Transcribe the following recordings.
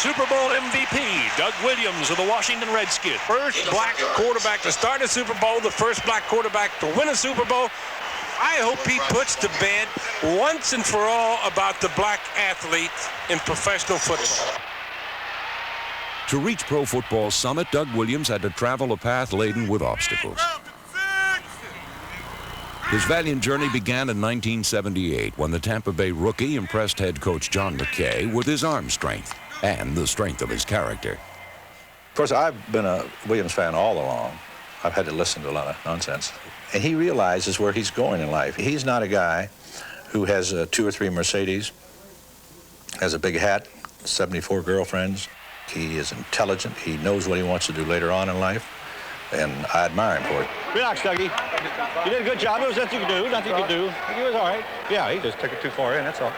Super Bowl MVP, Doug Williams of the Washington Redskins. First black quarterback to start a Super Bowl, the first black quarterback to win a Super Bowl. I hope he puts to bed once and for all about the black athlete in professional football. To reach Pro Football's summit, Doug Williams had to travel a path laden with obstacles. His valiant journey began in 1978 when the Tampa Bay rookie impressed head coach John McKay with his arm strength and the strength of his character. Of course, I've been a Williams fan all along. I've had to listen to a lot of nonsense. And he realizes where he's going in life. He's not a guy who has 2 or 3 Mercedes, has a big hat, 74 girlfriends. He is intelligent. He knows what he wants to do later on in life, and I admire him for it. Relax, Dougie. You did a good job. There was nothing you could do. Nothing you could do. He was all right. Yeah, he just took it too far in, that's all.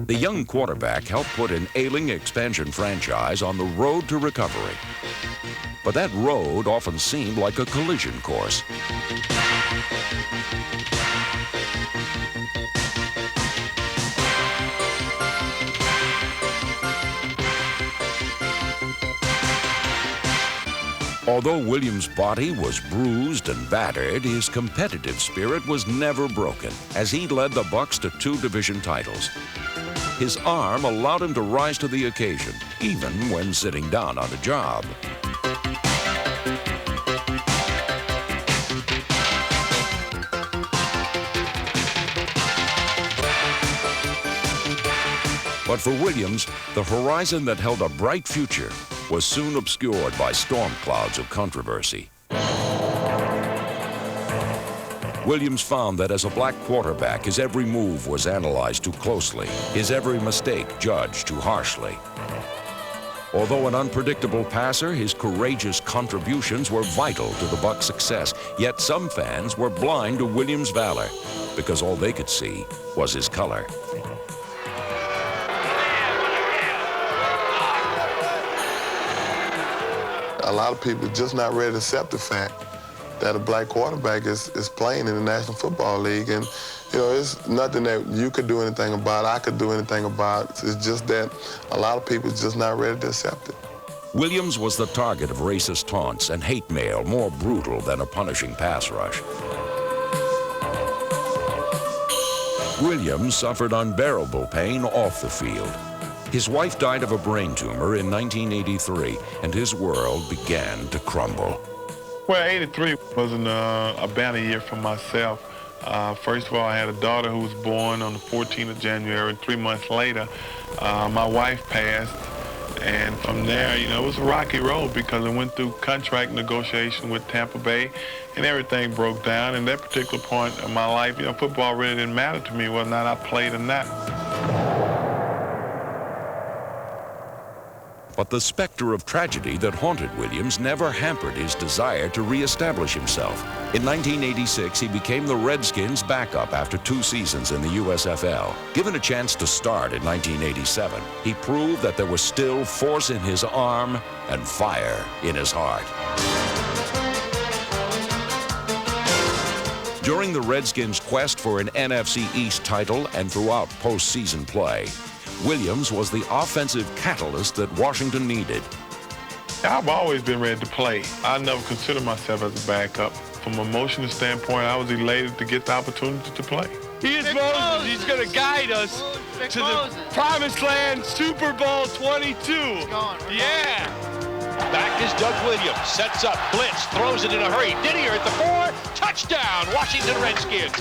The young quarterback helped put an ailing expansion franchise on the road to recovery. But that road often seemed like a collision course. Although Williams' body was bruised and battered, his competitive spirit was never broken as he led the Bucs to 2 division titles. His arm allowed him to rise to the occasion, even when sitting down on the job. But for Williams, the horizon that held a bright future was soon obscured by storm clouds of controversy. Williams found that as a black quarterback, his every move was analyzed too closely, his every mistake judged too harshly. Although an unpredictable passer, his courageous contributions were vital to the Bucs' success. Yet some fans were blind to Williams' valor because all they could see was his color. A lot of people just not ready to accept the fact that a black quarterback is playing in the National Football League. And, you know, it's nothing that you could do anything about, I could do anything about. It's just that a lot of people just not ready to accept it. Williams was the target of racist taunts and hate mail more brutal than a punishing pass rush. Williams suffered unbearable pain off the field. His wife died of a brain tumor in 1983, and his world began to crumble. Well, 83 wasn't a banner year for myself. First of all, I had a daughter who was born on the 14th of January. 3 months later, my wife passed. And from there, you know, it was a rocky road because I went through contract negotiation with Tampa Bay, and everything broke down. And that particular point of my life, you know, football really didn't matter to me whether or not I played or not. But the specter of tragedy that haunted Williams never hampered his desire to reestablish himself. In 1986, he became the Redskins' backup after 2 seasons in the USFL. Given a chance to start in 1987, he proved that there was still force in his arm and fire in his heart. During the Redskins' quest for an NFC East title and throughout postseason play, Williams was the offensive catalyst that Washington needed. I've always been ready to play. I never considered myself as a backup. From an emotional standpoint, I was elated to get the opportunity to play. He is Moses. He's going to guide us to the promised land, Super Bowl XXII. Yeah. Back is Doug Williams, sets up, blitz, throws it in a hurry. Didier at the 4, touchdown, Washington Redskins.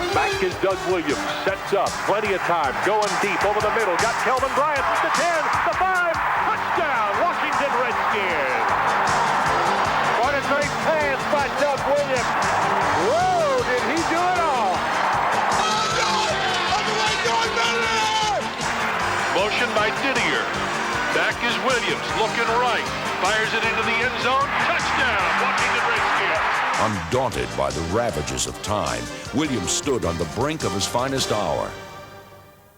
Back is Doug Williams, sets up, plenty of time, going deep over the middle, got Kelvin Bryant, the 10, the 5, touchdown, Washington Redskins. What a great pass by Doug Williams. Whoa, did he do it all? Motion by Didier. Back is Williams, looking right. Fires it into the end zone. Touchdown, Washington Redskins. Undaunted by the ravages of time, Williams stood on the brink of his finest hour.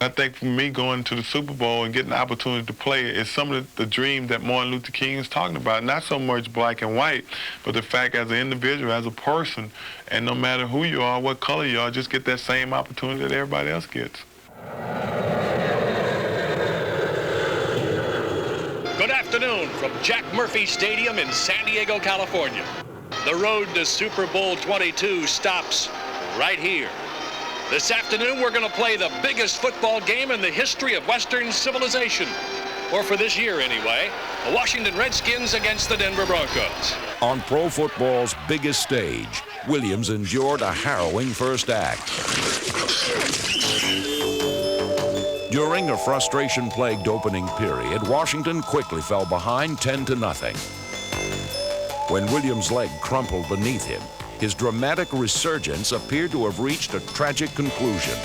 I think for me, going to the Super Bowl and getting the opportunity to play is some of the dream that Martin Luther King is talking about. Not so much black and white, but the fact as an individual, as a person, and no matter who you are, what color you are, just get that same opportunity that everybody else gets. afternoon from Jack Murphy Stadium in San Diego, California. The road to Super Bowl XXII stops right here. This afternoon, we're going to play the biggest football game in the history of Western civilization. Or for this year, anyway. The Washington Redskins against the Denver Broncos. On pro football's biggest stage, Williams endured a harrowing first act. During a frustration-plagued opening period, Washington quickly fell behind 10-0. When Williams' leg crumpled beneath him, his dramatic resurgence appeared to have reached a tragic conclusion.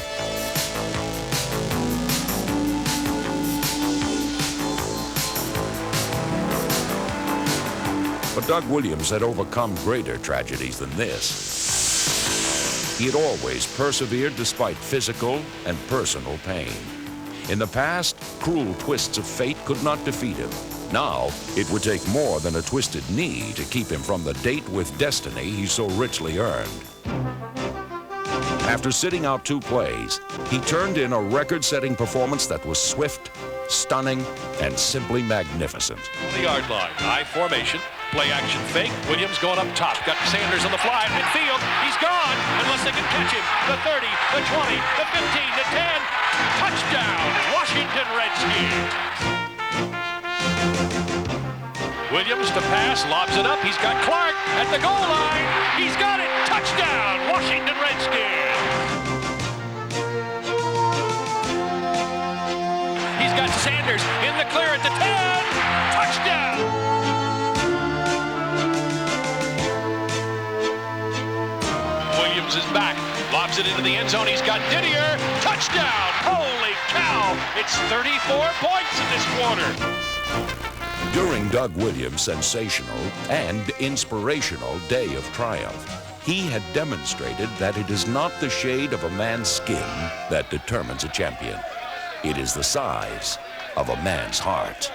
But Doug Williams had overcome greater tragedies than this. He had always persevered despite physical and personal pain. In the past, cruel twists of fate could not defeat him. Now, it would take more than a twisted knee to keep him from the date with destiny he so richly earned. After sitting out 2 plays, he turned in a record-setting performance that was swift, stunning, and simply magnificent. 20-yard line, high formation, play action fake. Williams going up top, got Sanders on the fly at midfield. He's gone unless they can catch him. The 30, the 20, the 15, the 10. Touchdown, Washington Redskins. Williams to pass, lobs it up. He's got Clark at the goal line. He's got it. Touchdown, Washington Redskins. He's got Sanders in the clear at the 10. Touchdown. Williams is back, lobs it into the end zone. He's got Didier. Touchdown. Holy cow. It's 34 points in this quarter. During Doug Williams' sensational and inspirational day of triumph, he had demonstrated that it is not the shade of a man's skin that determines a champion. It is the size of a man's heart.